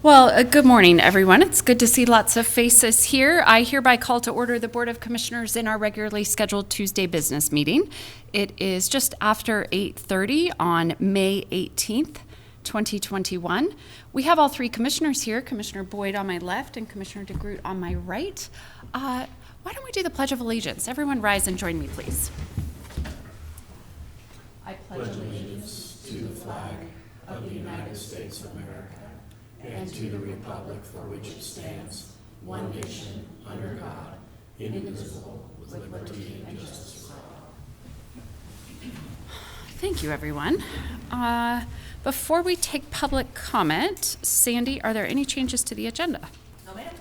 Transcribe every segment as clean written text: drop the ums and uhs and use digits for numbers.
Well, good morning, everyone. It's good to see lots of faces here. I hereby call to order the Board of Commissioners in our regularly scheduled Tuesday business meeting. It is just after 8:30 on May 18th, 2021. We have all three commissioners here, Commissioner Boyd on my left and Commissioner DeGroot on my right. Why don't we do the Pledge of Allegiance? Everyone rise and join me, please. I pledge allegiance to the flag of the United States of America and to the republic for which it stands, one nation, under God, indivisible, with liberty and justice for all. Thank you, everyone. Before we take public comment, Sandy, are there any changes to the agenda? No, ma'am.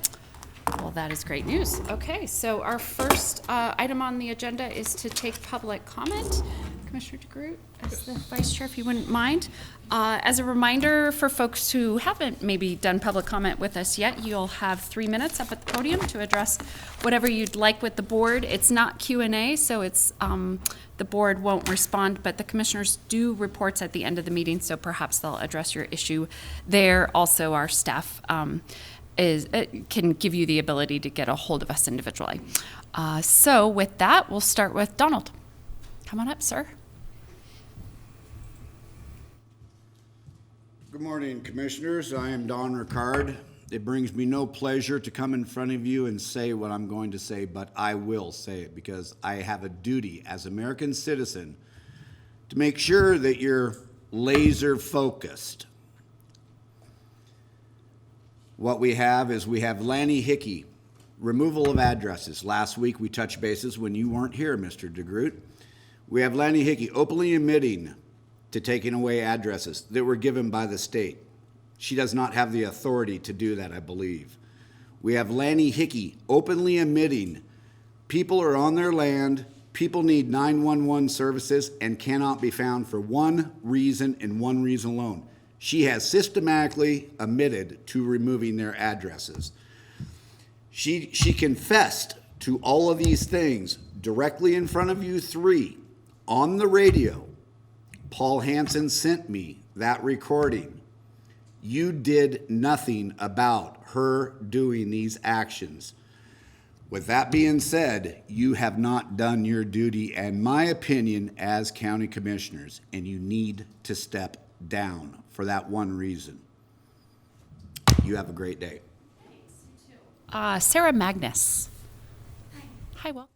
Well, that is great news. Okay, so our first item on the agenda is to take public comment. Commissioner DeGroot, as the Vice Chair, if you wouldn't mind. As a reminder for folks who haven't maybe done public comment with us yet, you'll have 3 minutes up at the podium to address whatever you'd like with the board. It's not Q&A, so it's the board won't respond, but the commissioners do reports at the end of the meeting, so perhaps they'll address your issue there. Also, our staff can give you the ability to get a hold of us individually. So with that, we'll start with Donald. Come on up, sir. Good morning, Commissioners. I am Don Ricard. It brings me no pleasure to come in front of you and say what I'm going to say, but I will say it because I have a duty as an American citizen to make sure that you're laser focused. What we have is Lanny Hickey, removal of addresses. Last week we touched bases when you weren't here, Mr. DeGroot. We have Lanny Hickey openly admitting to taking away addresses that were given by the state. She does not have the authority to do that, I believe. We have Lanny Hickey openly admitting people are on their land, people need 911 services and cannot be found for one reason and one reason alone. She has systematically admitted to removing their addresses. She confessed to all of these things directly in front of you three on the radio. Paul Hansen sent me that recording. You did nothing about her doing these actions. With that being said, you have not done your duty, in my opinion, as county commissioners, and you need to step down for that one reason. You have a great day. Sarah Magnus. Hi, welcome.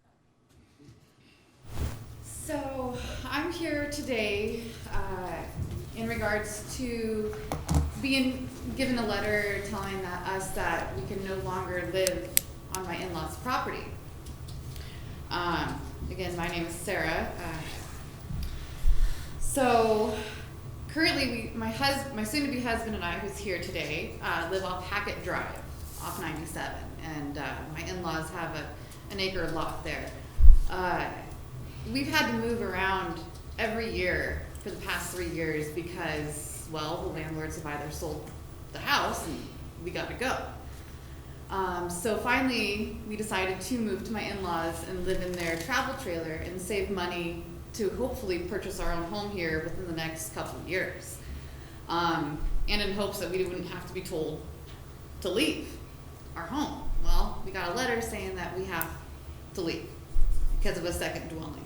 So I'm here today in regards to being given a letter telling us that we can no longer live on my in-laws' property. Again, my name is Sarah. So currently, my soon-to-be husband and I, who's here today, live off Hackett Drive, off 97, and my in-laws have an acre lot there. We've had to move around every year for the past 3 years because, well, the landlords have either sold the house and we got to go. So finally, we decided to move to my in-laws and live in their travel trailer and save money to hopefully purchase our own home here within the next couple of years. And in hopes that we wouldn't have to be told to leave our home. Well, we got a letter saying that we have to leave because of a second dwelling.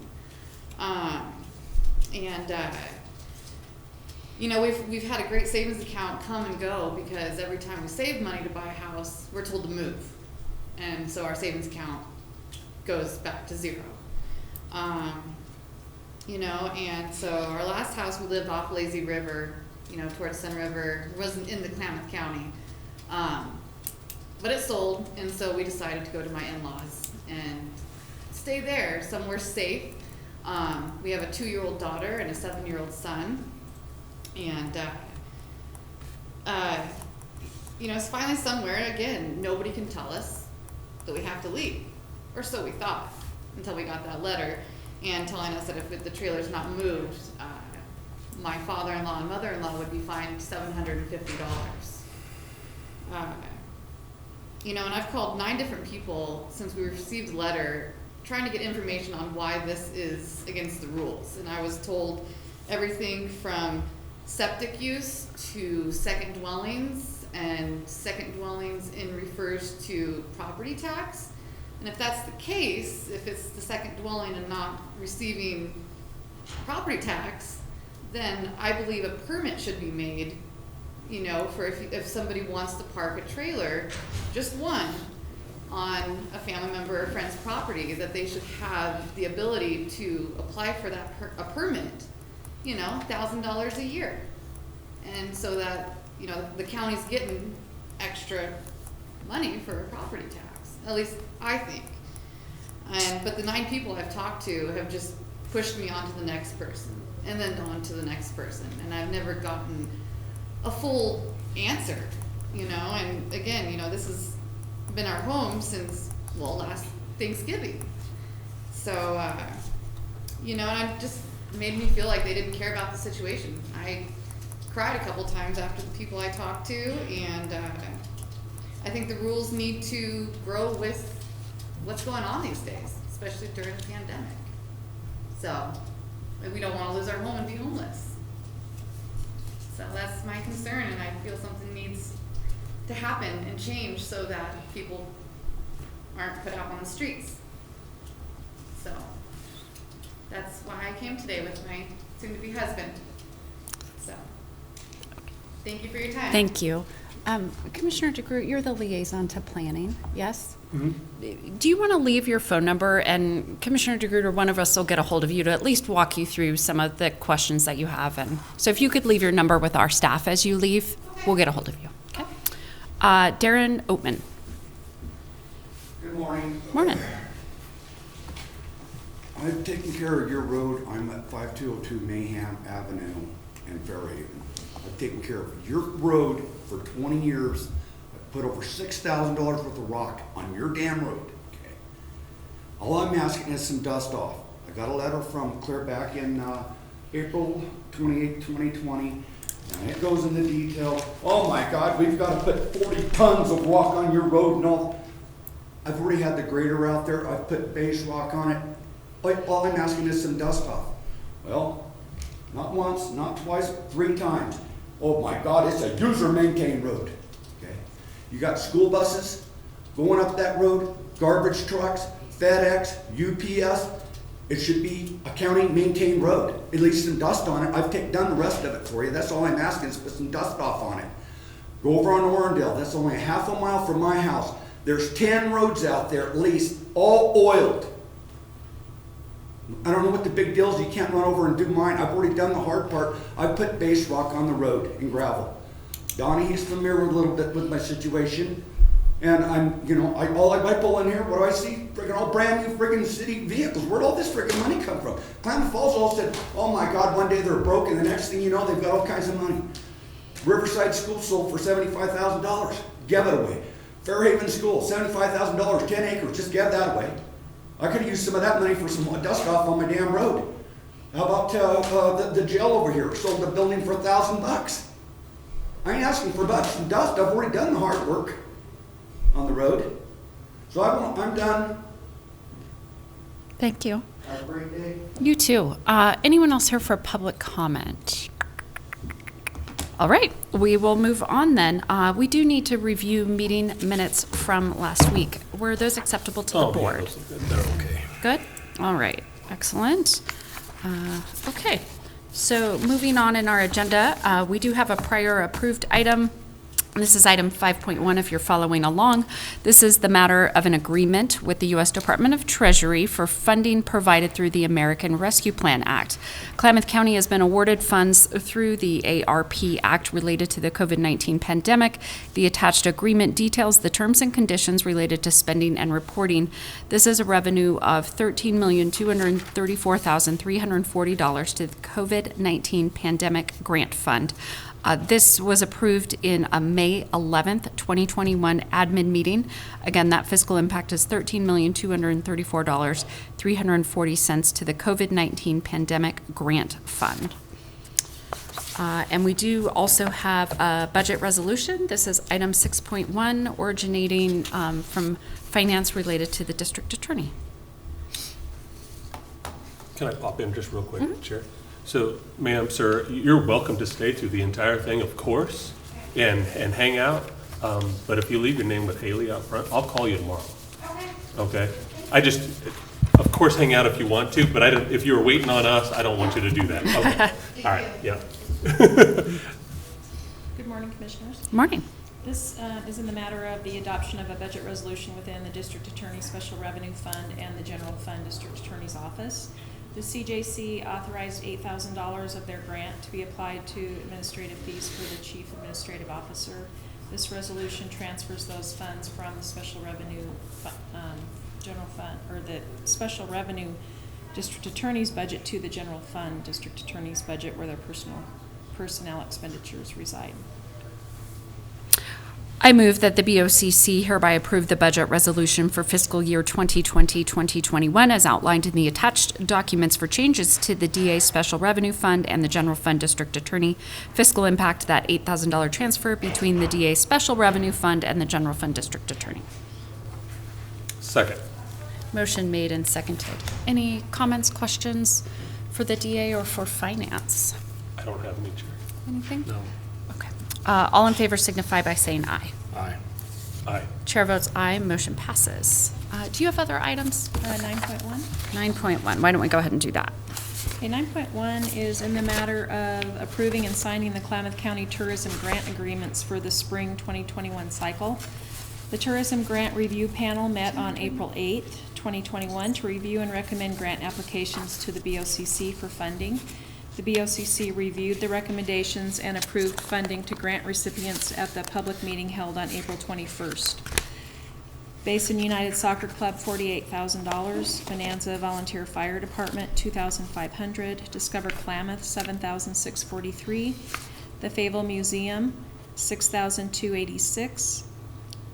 You know, we've had a great savings account come and go because every time we save money to buy a house, we're told to move. And so our savings account goes back to zero. You know, and so our last house we lived off Lazy River, you know, towards Sun River. It wasn't in the Klamath County. But it sold, and so we decided to go to my in-laws and stay there, somewhere safe. We have a 2-year-old daughter and a 7-year-old son. And, you know, it's finally somewhere, again, nobody can tell us that we have to leave. Or so we thought, until we got that letter and telling us that if the trailer's not moved, my father-in-law and mother-in-law would be fined $750. You know, and I've called 9 different people since we received the letter trying to get information on why this is against the rules. And I was told everything from septic use to second dwellings and second dwellings in refers to property tax. And if that's the case, if it's the second dwelling and not receiving property tax, then I believe a permit should be made, you know, for if somebody wants to park a trailer, just one, on a family member or friend's property, that they should have the ability to apply for that a permit, you know, $1,000 a year. And so that, you know, the county's getting extra money for a property tax, at least I think. But the 9 people I've talked to have just pushed me on to the next person, and then on to the next person, and I've never gotten a full answer, you know. And again, you know, this has been our home since, well, last Thanksgiving. So, you know, and it just made me feel like they didn't care about the situation. I cried a couple times after the people I talked to, and I think the rules need to grow with what's going on these days, especially during the pandemic. So, we don't want to lose our home and be homeless. So that's my concern, and I feel something needs to happen and change so that people aren't put out on the streets. So that's why I came today with my soon-to-be husband. So thank you for your time. Thank you. Commissioner DeGroot, you're the liaison to planning, yes? Mm-hmm. Do you want to leave your phone number, and Commissioner DeGroot or one of us will get a hold of you to at least walk you through some of the questions that you have? And so if you could leave your number with our staff as you leave, we'll get a hold of you. Okay. Darren Oatman. Good morning. Morning. I've taken care of your road. I'm at 5202 Mayhem Avenue in Fairhaven. I've taken care of your road for 20 years. I've put over $6,000 worth of rock on your damn road. Okay. All I'm asking is some dust off. I got a letter from clear back in April 28, 2020, and it goes into detail. Oh my God, we've got to put 40 tons of rock on your road and all. I've already had the grader out there. I've put base rock on it. All I'm asking is some dust off. Well, not once, not twice, 3 times. Oh my God, it's a user-maintained road. Okay, you got school buses going up that road, garbage trucks, FedEx, UPS. It should be a county-maintained road. At least some dust on it. I've done the rest of it for you. That's all I'm asking is put some dust off on it. Go over on Orendale. That's only a half a mile from my house. There's 10 roads out there at least, all oiled. I don't know what the big deal is. You can't run over and do mine. I've already done the hard part. I've put base rock on the road and gravel. Donnie, he's familiar with a little bit with my situation. And I'm, you know, I pull in here, what do I see? Friggin' all brand new friggin' city vehicles. Where'd all this friggin' money come from? Klamath Falls all said, oh my God, one day they're broke, and the next thing you know, they've got all kinds of money. Riverside School sold for $75,000. Give it away. Fairhaven School, $75,000, 10 acres, just give that away. I could have used some of that money for some dust off on my damn road. How about the jail over here? Sold the building for $1,000. I ain't asking for much some dust. I've already done the hard work on the road. So I'm done. Thank you. Have a great day. You too. Anyone else here for public comment? All right, we will move on then. We do need to review meeting minutes from last week. Were those acceptable to the board? Yeah, those are good. They're okay. Good? All right, excellent. Okay, so moving on in our agenda, we do have a prior approved item. This is item 5.1 if you're following along. This is the matter of an agreement with the U.S. Department of Treasury for funding provided through the American Rescue Plan Act. Klamath County has been awarded funds through the ARP Act related to the COVID-19 pandemic. The attached agreement details the terms and conditions related to spending and reporting. This is a revenue of $13,234,340 to the COVID-19 Pandemic Grant Fund. This was approved in a May 11th, 2021 admin meeting. Again, that fiscal impact is $13,234,340 to the COVID-19 Pandemic Grant Fund. And we do also have a budget resolution. This is item 6.1, originating from finance related to the district attorney. Can I pop in just real quick, Chair? So, ma'am, sir, you're welcome to stay through the entire thing, of course. and hang out. But if you leave your name with Haley out front, I'll call you tomorrow. Okay? I just, of course, hang out if you want to, but I don't, if you were waiting on us, I don't want you to do that. Okay. All right, yeah. Good morning, Commissioners. Morning. This is in the matter of the adoption of a budget resolution within the District Attorney's Special Revenue Fund and the General Fund District Attorney's Office. The CJC authorized $8,000 of their grant to be applied to administrative fees for the Chief Administrative Officer. This resolution transfers those funds from the Special Revenue General Fund, or the Special Revenue District Attorney's budget to the General Fund District Attorney's budget where their personnel expenditures reside. I move that the BOCC hereby approve the budget resolution for fiscal year 2020-2021 as outlined in the attached documents for changes to the DA Special Revenue Fund and the General Fund District Attorney. Fiscal impact that $8,000 transfer between the DA Special Revenue Fund and the General Fund District Attorney. Second. Motion made and seconded. Any comments, questions for the DA or for finance? I don't have any, Chair. Anything? No. Okay. All in favor signify by saying aye. Aye. Aye. Chair votes aye, motion passes. Do you have other items? 9.1. 9.1, why don't we go ahead and do that? Okay, 9.1 is in the matter of approving and signing the Klamath County Tourism Grant Agreements for the spring 2021 cycle. The Tourism Grant Review Panel met on April 8th, 2021 to review and recommend grant applications to the BOCC for funding. The BOCC reviewed the recommendations and approved funding to grant recipients at the public meeting held on April 21st. Basin United Soccer Club, $48,000. Bonanza Volunteer Fire Department, $2,500. Discover Klamath, $7,643. The Fayetteville Museum, $6,286.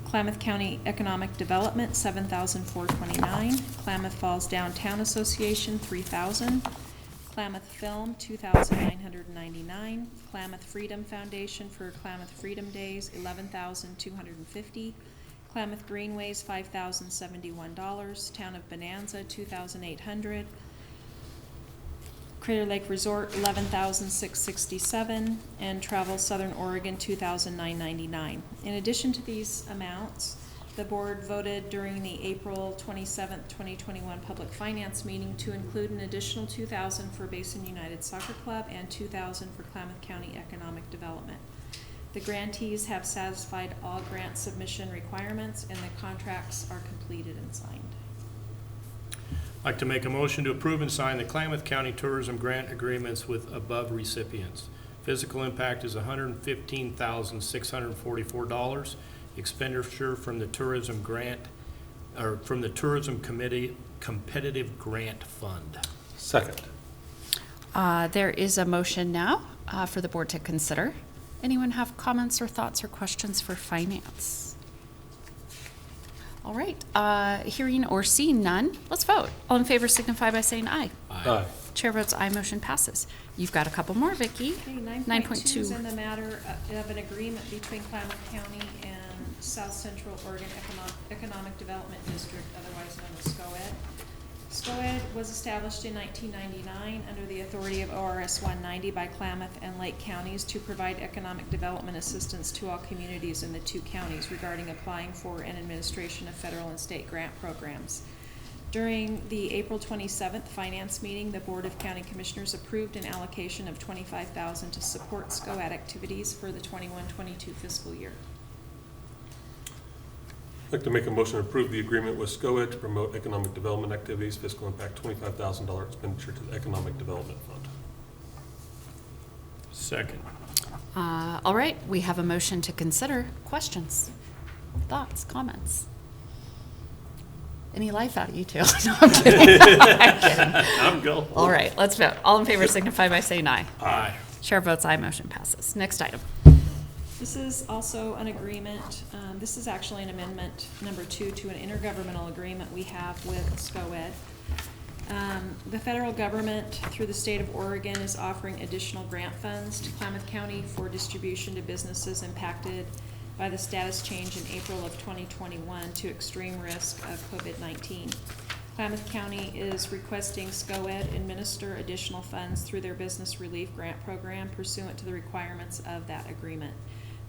Klamath County Economic Development, $7,429. Klamath Falls Downtown Association, $3,000. Klamath Film, $2,999. Klamath Freedom Foundation for Klamath Freedom Days, $11,250. Klamath Greenways, $5,071. Town of Bonanza, $2,800. Crater Lake Resort, $11,667. And Travel Southern Oregon, $2,999. In addition to these amounts, the board voted during the April 27th, 2021 public finance meeting to include an additional $2,000 for Basin United Soccer Club and $2,000 for Klamath County Economic Development. The grantees have satisfied all grant submission requirements and the contracts are completed and signed. I'd like to make a motion to approve and sign the Klamath County Tourism Grant Agreements with above recipients. Physical impact is $115,644. Expenditure from the Tourism Grant, or from the Tourism Committee Competitive Grant Fund. Second. There is a motion now for the board to consider. Anyone have comments or thoughts or questions for finance? All right, hearing or seeing none, let's vote. All in favor signify by saying aye. Aye. Chair votes aye, motion passes. You've got a couple more, Vicki. Okay, 9.2 is in the matter of an agreement between Klamath County and South Central Oregon Economic Development District, otherwise known as SCOED. SCOED was established in 1999 under the authority of ORS 190 by Klamath and Lake counties to provide economic development assistance to all communities in the two counties regarding applying for and administration of federal and state grant programs. During the April 27th finance meeting, the Board of County Commissioners approved an allocation of $25,000 to support SCOED activities for the 21-22 fiscal year. I'd like to make a motion to approve the agreement with SCOED to promote economic development activities, fiscal impact $25,000 expenditure to the Economic Development Fund. Second. All right, we have a motion to consider. Questions, thoughts, comments? Any life out of you two? No, I'm kidding. I'm kidding. I'm go. All right, let's vote. All in favor signify by saying aye. Aye. Chair votes aye, motion passes. Next item. This is also an agreement, this is actually an amendment number 2 to an intergovernmental agreement we have with SCOED. The federal government, through the state of Oregon, is offering additional grant funds to Klamath County for distribution to businesses impacted by the status change in April of 2021 to extreme risk of COVID-19. Klamath County is requesting SCOED administer additional funds through their Business Relief Grant Program pursuant to the requirements of that agreement.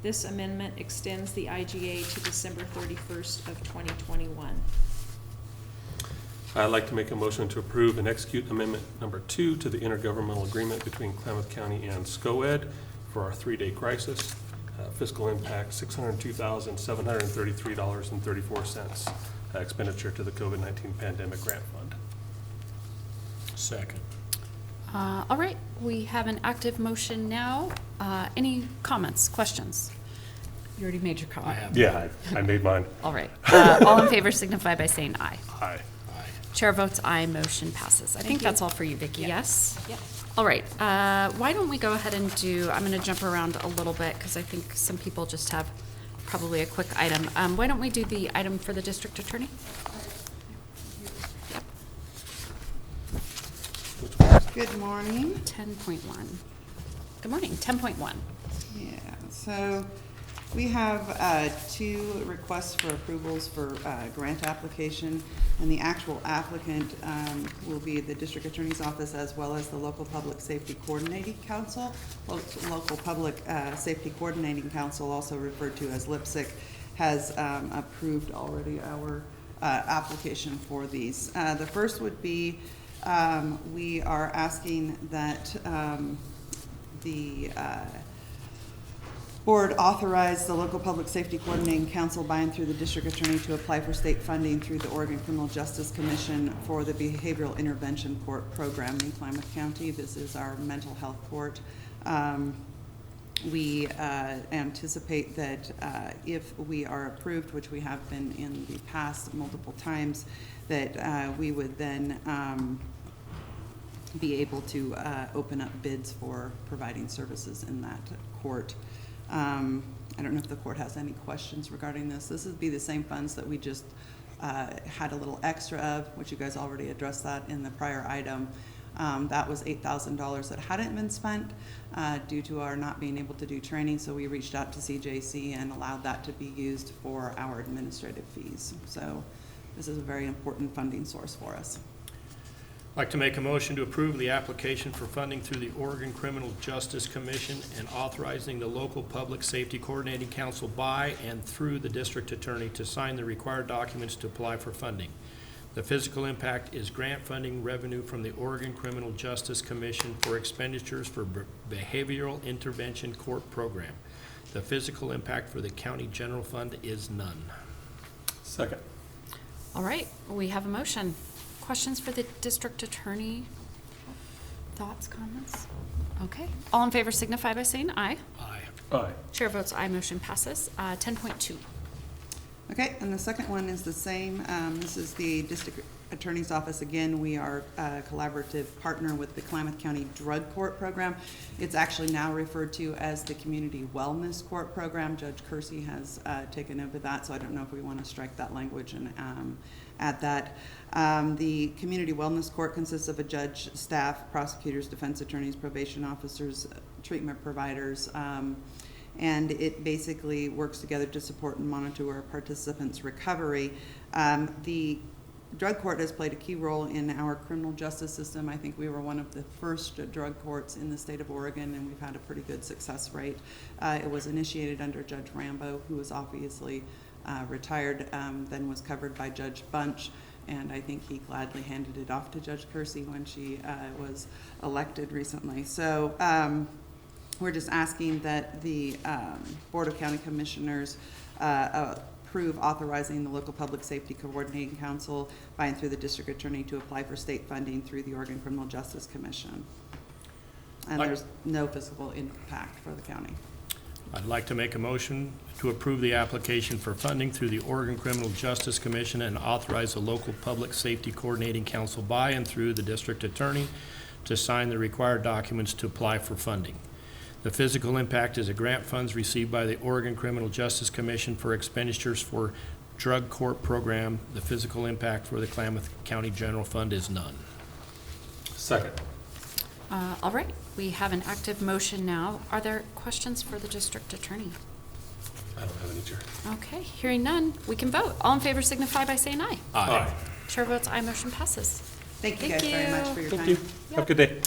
This amendment extends the IGA to December 31st of 2021. I'd like to make a motion to approve and execute Amendment Number 2 to the intergovernmental agreement between Klamath County and SCOED for our 3-day crisis. Fiscal impact, $602,733.34. Expenditure to the COVID-19 Pandemic Grant Fund. Second. All right, we have an active motion now. Any comments, questions? You already made your I comment. have. Yeah, I made mine. All right. All in favor signify by saying aye. Aye. Aye. Chair votes aye, motion passes. I think you. that's all for you, Vicki, Yep. yes? Yep. All right, why don't we go ahead and do, I'm going to jump around a little bit because I think some people just have probably a quick item. Why don't we do the item for the district attorney? Yep, Good morning. 10.1. Good morning, 10.1. Yeah, so we have two requests for approvals for grant application, and the actual applicant will be the District Attorney's Office as well as the Local Public Safety Coordinating Council. Local Public Safety Coordinating Council, also referred to as LIPSIC, has approved already our application for these. The first would be, we are asking that the board authorize the Local Public Safety Coordinating Council by and through the district attorney to apply for state funding through the Oregon Criminal Justice Commission for the Behavioral Intervention Court program in Klamath County. This is our mental health court. We anticipate that if we are approved, which we have been in the past multiple times, that we would then be able to open up bids for providing services in that court. I don't know if the court has any questions regarding this. This would be the same funds that we just had a little extra of, which you guys already addressed that in the prior item. That was $8,000 that hadn't been spent due to our not being able to do training, so we reached out to CJC and allowed that to be used for our administrative fees. So this is a very important funding source for us. I'd like to make a motion to approve the application for funding through the Oregon Criminal Justice Commission and authorizing the Local Public Safety Coordinating Council by and through the district attorney to sign the required documents to apply for funding. The physical impact is grant funding revenue from the Oregon Criminal Justice Commission for expenditures for Behavioral Intervention Court program. The physical impact for the county general fund is none. Second. All right, we have a motion. Questions for the district attorney? Thoughts, comments? Okay, all in favor signify by saying aye. Aye. Aye. Chair votes aye, motion passes. 10.2. Okay, and the second one is the same. This is the district attorney's office. Again, we are a collaborative partner with the Klamath County Drug Court program. It's actually now referred to as the Community Wellness Court program. Judge Kersey has taken over that, so I don't know if we want to strike that language and add that. The Community Wellness Court consists of a judge, staff, prosecutors, defense attorneys, probation officers, treatment providers, and it basically works together to support and monitor our participants' recovery. The drug court has played a key role in our criminal justice system. I think we were one of the first drug courts in the state of Oregon, and we've had a pretty good success rate. It was initiated under Judge Rambo, who was obviously retired, then was covered by Judge Bunch, and I think he gladly handed it off to Judge Kersey when she was elected recently. So we're just asking that the Board of County Commissioners approve authorizing the Local Public Safety Coordinating Council by and through the District Attorney to apply for state funding through the Oregon Criminal Justice Commission. And there's no fiscal impact for the county. I'd like to make a motion to approve the application for funding through the Oregon Criminal Justice Commission and authorize the Local Public Safety Coordinating Council by and through the district attorney to sign the required documents to apply for funding. The physical impact is a grant funds received by the Oregon Criminal Justice Commission for expenditures for drug court program. The physical impact for the Klamath County General Fund is none. Second. All right, we have an active motion now. Are there questions for the district attorney? I don't have any, Chair. Okay, hearing none, we can vote. All in favor signify by saying aye. Aye. Chair votes aye, motion passes. Thank you guys very much for your time. Thank you. Have a good day.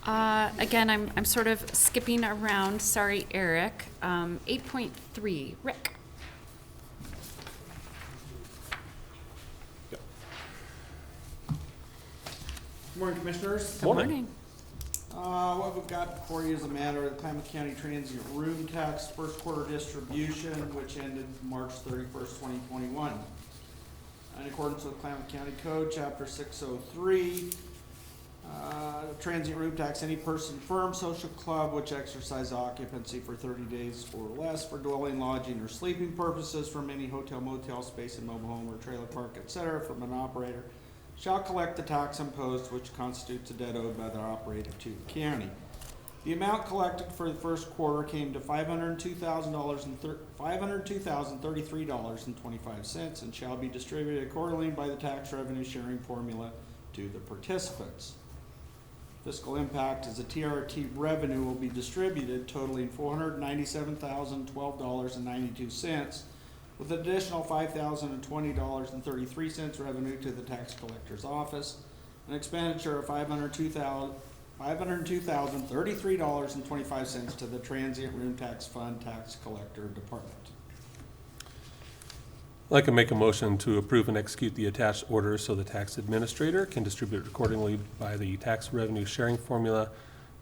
Again, I'm sort of skipping around. Sorry, Eric. 8.3, Rick. Good morning, Commissioners. Good morning. What we've got before you is a matter of the Klamath County Transient Room Tax first quarter distribution, which ended March 31st, 2021. In accordance with Klamath County Code, Chapter 603, transient room tax, any person, firm, social club which exercise occupancy for 30 days or less for dwelling, lodging, or sleeping purposes from any hotel, motel space, and mobile home or trailer park, etc., from an operator shall collect the tax imposed, which constitutes a debt owed by the operator to the county. The amount collected for the first quarter came to $502,033.25 and shall be distributed accordingly by the tax revenue sharing formula to the participants. Fiscal impact is the TRT revenue will be distributed totaling $497,012.92, with an additional $5,020.33 revenue to the tax collector's office, an expenditure of $502,033.25 to the transient room tax fund tax collector department. I'd like to make a motion to approve and execute the attached orders so the tax administrator can distribute accordingly by the tax revenue sharing formula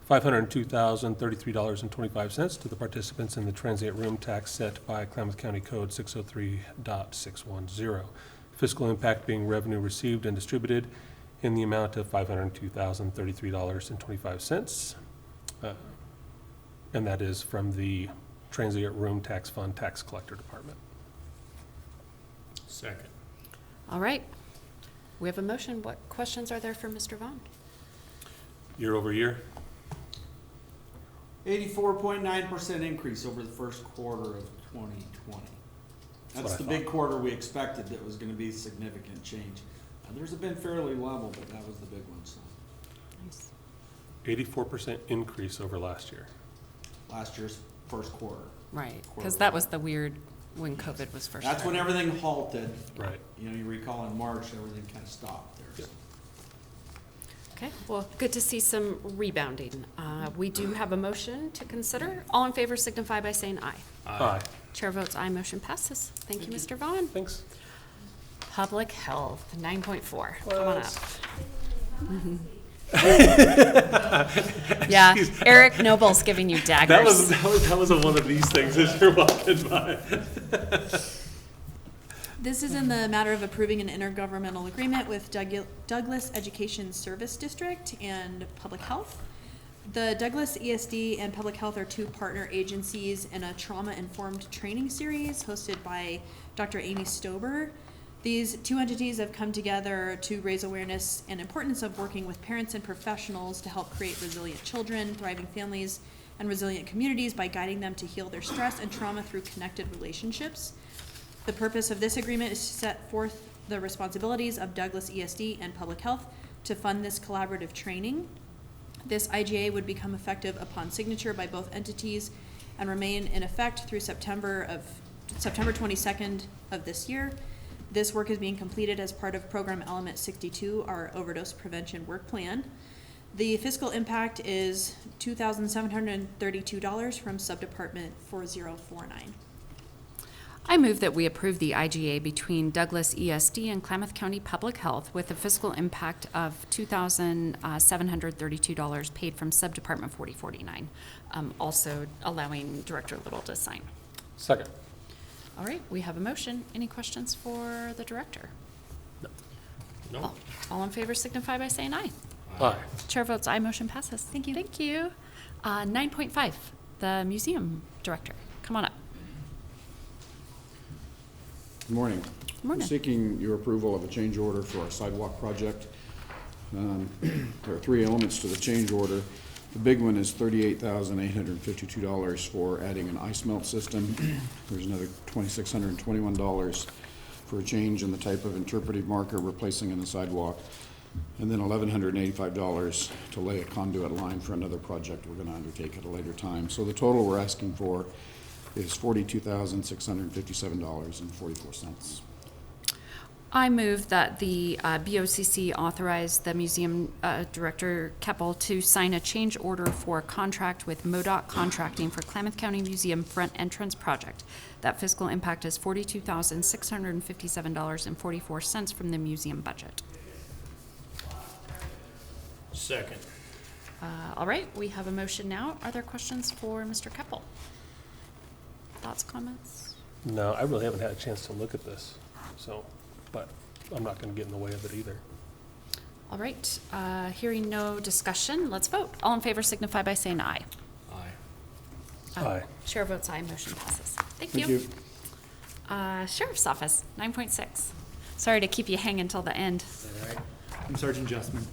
$502,033.25 to the participants in the transient room tax set by Klamath County Code 603.610. Fiscal impact being revenue received and distributed in the amount of $502,033.25. And that is from the transient room tax fund tax collector department. Second. All right. We have a motion. What questions are there for Mr. Vaughn? Year over year? 84.9% increase over the first quarter of 2020. That's what I the thought. big quarter we expected that was going to be significant change. Theirs have been fairly level, but that was the big one. So Nice. 84% increase over last year. last year's first quarter. Right, because that was the weird, when COVID was first. That's when starting. everything halted. Right. You know, you recall in March, everything kind of stopped there. Yep. Okay, well, good to see some rebounding. We do have a motion to consider. All in favor signify by saying aye. Aye. Chair votes aye, motion passes. Thank you, Mr. Vaughn. Thanks. Public health, 9.4. Come on up. Yeah, Eric Noble's giving you daggers. That was one of these things as you're walking by. This is in the matter of approving an intergovernmental agreement with Douglas Education Service District and Public Health. The Douglas ESD and Public Health are two partner agencies in a trauma-informed training series hosted by Dr. Amy Stober. These two entities have come together to raise awareness and importance of working with parents and professionals to help create resilient children, thriving families, and resilient communities by guiding them to heal their stress and trauma through connected relationships. The purpose of this agreement is to set forth the responsibilities of Douglas ESD and Public Health to fund this collaborative training. This IGA would become effective upon signature by both entities and remain in effect through September 22nd of this year. This work is being completed as part of Program Element 62, our overdose prevention work plan. The fiscal impact is $2,732 from Subdepartment 4049. I move that we approve the IGA between Douglas ESD and Klamath County Public Health with a fiscal impact of $2,732 paid from Subdepartment 4049, also allowing Director Little to sign. Second. All right, we have a motion. Any questions for the director? No. All in favor signify by saying aye. Aye. Chair votes aye, motion passes. Thank you. Thank you. 9.5, the museum director. Come on up. Good morning. Morning. We're seeking your approval of a change order for our sidewalk project. There are three elements to the change order. The big one is $38,852 for adding an ice melt system. There's another $2,621 for a change in the type of interpretive marker replacing in the sidewalk. And then $1,185 to lay a conduit line for another project we're going to undertake at a later time. So the total we're asking for is $42,657.44. I move that the BOCC authorize the museum director Keppel to sign a change order for a contract with MoDOT Contracting for Klamath County Museum Front Entrance Project. That fiscal impact is $42,657.44 from the museum budget. Second. All right, we have a motion now. Are there questions for Mr. Keppel? Thoughts, comments? No, I really haven't had a chance to look at this, so, but I'm not gonna get in the way of it either. All right, hearing no discussion, let's vote. All in favor signify by saying aye. Aye. Aye. Chair votes aye, motion passes. Thank Thank you. you. Sheriff's Office, 9.6. Sorry to keep you hanging till the end. I'm Sergeant Justman.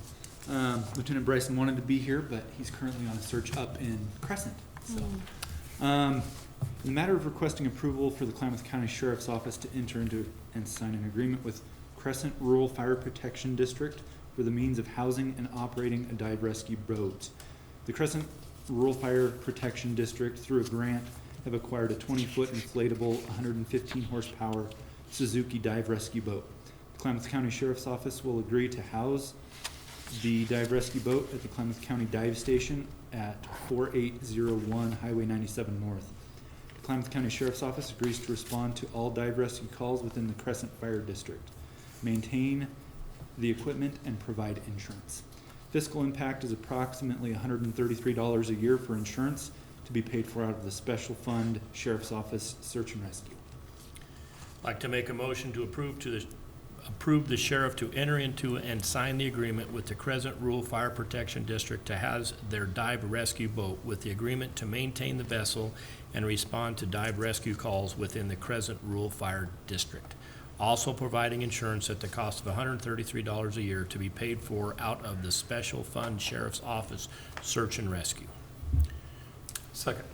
Lieutenant Bryson wanted to be here, but he's currently on a search up in Crescent. So, in the matter of requesting approval for the Klamath County Sheriff's Office to enter into and sign an agreement with Crescent Rural Fire Protection District for the means of housing and operating a dive rescue boat. The Crescent Rural Fire Protection District, through a grant, have acquired a 20-foot inflatable, 115 horsepower Suzuki dive rescue boat. The Klamath County Sheriff's Office will agree to house the dive rescue boat at the Klamath County Dive Station at 4801 Highway 97 North. The Klamath County Sheriff's Office agrees to respond to all dive rescue calls within the Crescent Fire District, maintain the equipment, and provide insurance. Fiscal impact is approximately $133 a year for insurance to be paid for out of the Special Fund Sheriff's Office Search and Rescue. I'd like to make a motion to approve the sheriff to enter into and sign the agreement with the Crescent Rural Fire Protection District to house their dive rescue boat, with the agreement to maintain the vessel and respond to dive rescue calls within the Crescent Rural Fire District. Also providing insurance at the cost of $133 a year to be paid for out of the Special Fund Sheriff's Office Search and Rescue. Second.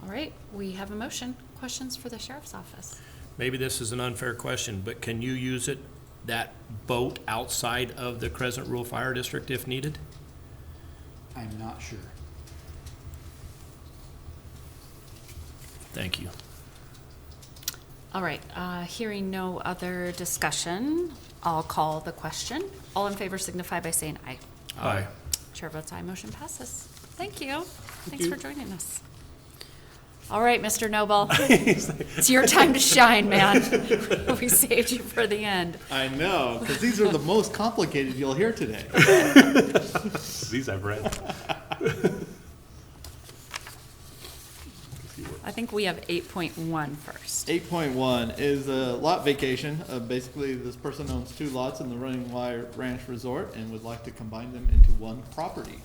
All right, we have a motion. Questions for the Sheriff's Office? Maybe this is an unfair question, but can you use that boat outside of the Crescent Rural Fire District if needed? I'm not sure. Thank you. All right, hearing no other discussion, I'll call the question. All in favor signify by saying aye. Aye. Chair votes aye, motion passes. Thank you. Thanks for joining us. All right, Mr. Noble, it's your time to shine, man. We saved you for the end. I know, because these are the most complicated you'll hear today. These I've read. I think we have 8.1 first. 8.1 is a lot vacation. Basically, this person owns 2 lots in the Running Y Ranch Resort and would like to combine them into one property.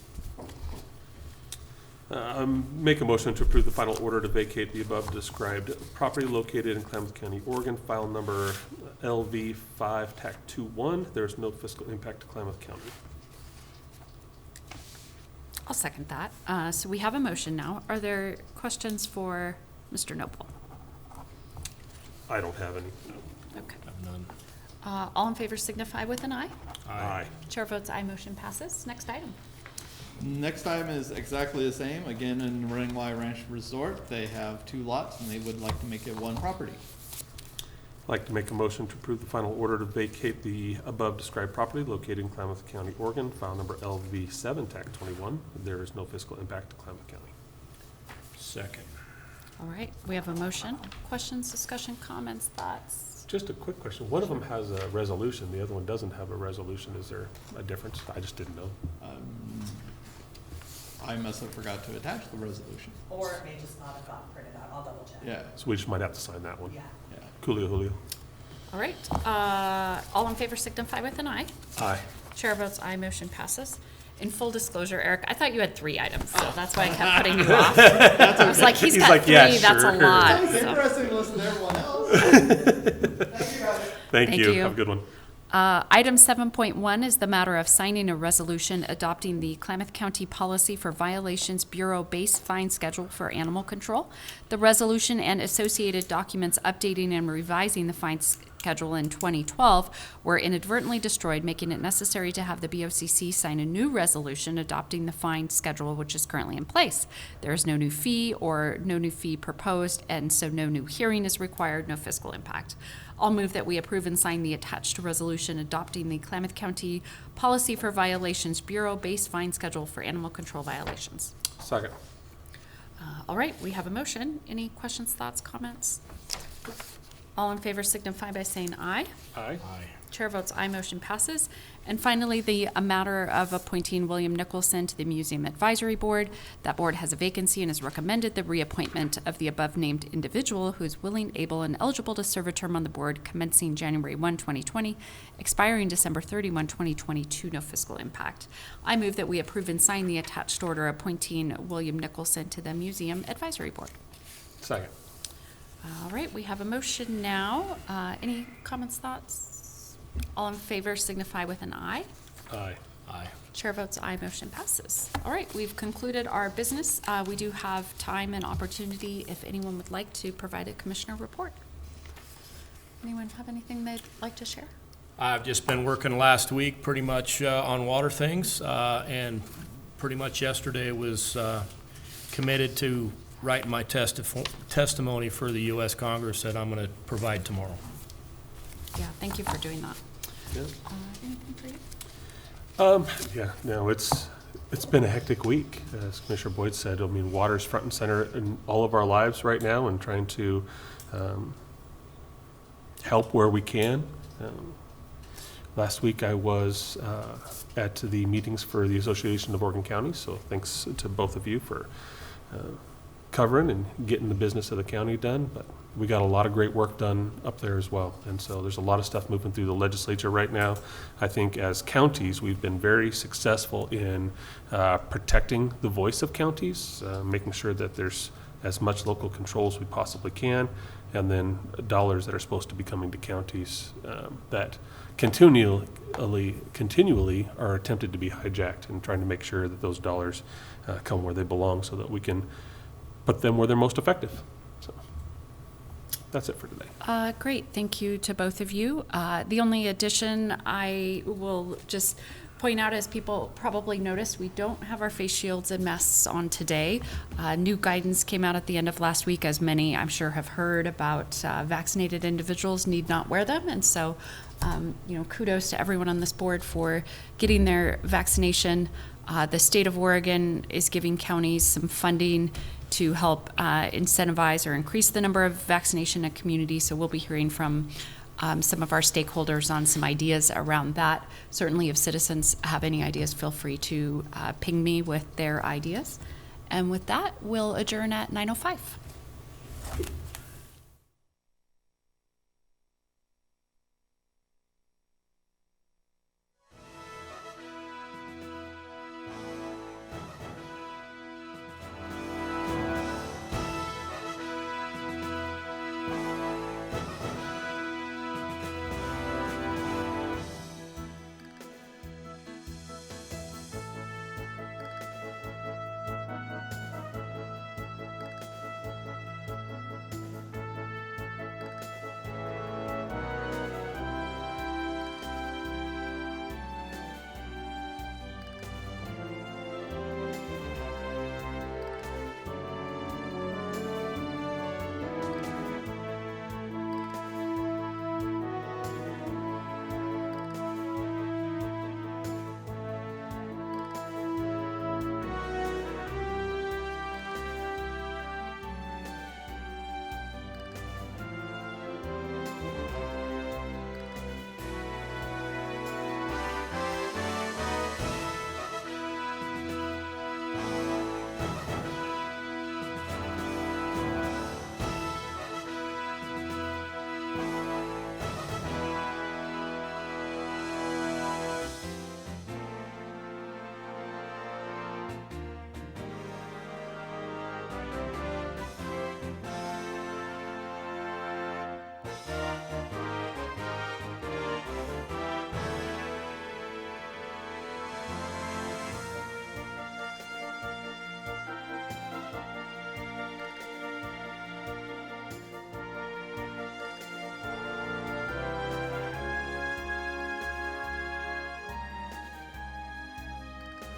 Make a motion to approve the final order to vacate the above described property located in Klamath County, Oregon, file number LV 5 TAC 21. There's no fiscal impact to Klamath County. I'll second that. So we have a motion now. Are there questions for Mr. Noble? I don't have any. Okay. I have none. All in favor signify with an aye. Aye. Chair votes aye, motion passes. Next item. Next item is exactly the same. Again, in Running Y Ranch Resort, they have 2 lots and they would like to make it one property. I'd like to make a motion to approve the final order to vacate the above described property located in Klamath County, Oregon, file number LV 7 TAC 21. There is no fiscal impact to Klamath County. Second. All right, we have a motion. Questions, discussion, comments, thoughts? Just a quick question. One of them has a resolution, the other one doesn't have a resolution. Is there a difference? I just didn't know. I must have forgot to attach the resolution. Or it may just not have gotten printed out. I'll double check. Yeah, So we just might have to sign that one. Yeah. yeah. Coolio, Julio. All right, all in favor signify with an aye. Aye. Chair votes aye, motion passes. In full disclosure, Eric, I thought you had 3 items, so that's why I kept putting you off. I was like, he's got like, 3, yeah, that's a sure. lot. It's so. interesting to listen to everyone else. Thank you, guys. Thank Thank you. you. Have a good one. Item 7.1 is the matter of signing a resolution adopting the Klamath County Policy for Violations Bureau Base Fine Schedule for Animal Control. The resolution and associated documents updating and revising the fine schedule in 2012 were inadvertently destroyed, making it necessary to have the BOCC sign a new resolution adopting the fine schedule, which is currently in place. There is no new fee or no new fee proposed, and so no new hearing is required, no fiscal impact. I'll move that we approve and sign the attached resolution adopting the Klamath County Policy for Violations Bureau-based fine schedule for animal control violations. Second. All right, we have a motion. Any questions, thoughts, comments? All in favor signify by saying aye. Aye. Chair votes aye, motion passes. And finally, the matter of appointing William Nicholson to the Museum Advisory Board. That board has a vacancy and has recommended the reappointment of the above-named individual who is willing, able, and eligible to serve a term on the board commencing January 1, 2020, expiring December 31, 2022, no fiscal impact. I move that we approve and sign the attached order appointing William Nicholson to the Museum Advisory Board. Second. All right, we have a motion now. Any comments, thoughts? All in favor signify with an aye. Aye. Aye. Chair votes aye, motion passes. All right, we've concluded our business. We do have time and opportunity if anyone would like to provide a commissioner report. Anyone have anything they'd like to share? I've just been working last week pretty much on water things, and pretty much yesterday was committed to writing my testimony for the U.S. Congress that I'm going to provide tomorrow. Yeah, thank you for doing that. Good. Anything for you? Yeah, no, it's been a hectic week, as Commissioner Boyd said. I mean, water's front and center in all of our lives right now, and trying to help where we can. Last week I was at the meetings for the Association of Oregon Counties, so thanks to both of you for covering and getting the business of the county done. But we got a lot of great work done up there as well. And so there's a lot of stuff moving through the legislature right now. I think as counties, we've been very successful in protecting the voice of counties, making sure that there's as much local control as we possibly can, and then dollars that are supposed to be coming to counties that continually are attempted to be hijacked, and trying to make sure that those dollars come where they belong so that we can put them where they're most effective. So that's it for today. Great, thank you to both of you. The only addition I will just point out, as people probably noticed, we don't have our face shields and masks on today. New guidance came out at the end of last week, as many I'm sure have heard about. Vaccinated individuals need not wear them, and so kudos to everyone on this board for getting their vaccination. The state of Oregon is giving counties some funding to help incentivize or increase the number of vaccination in a community. So we'll be hearing from some of our stakeholders on some ideas around that. Certainly if citizens have any ideas, feel free to ping me with their ideas. And with that, we'll adjourn at 9:05.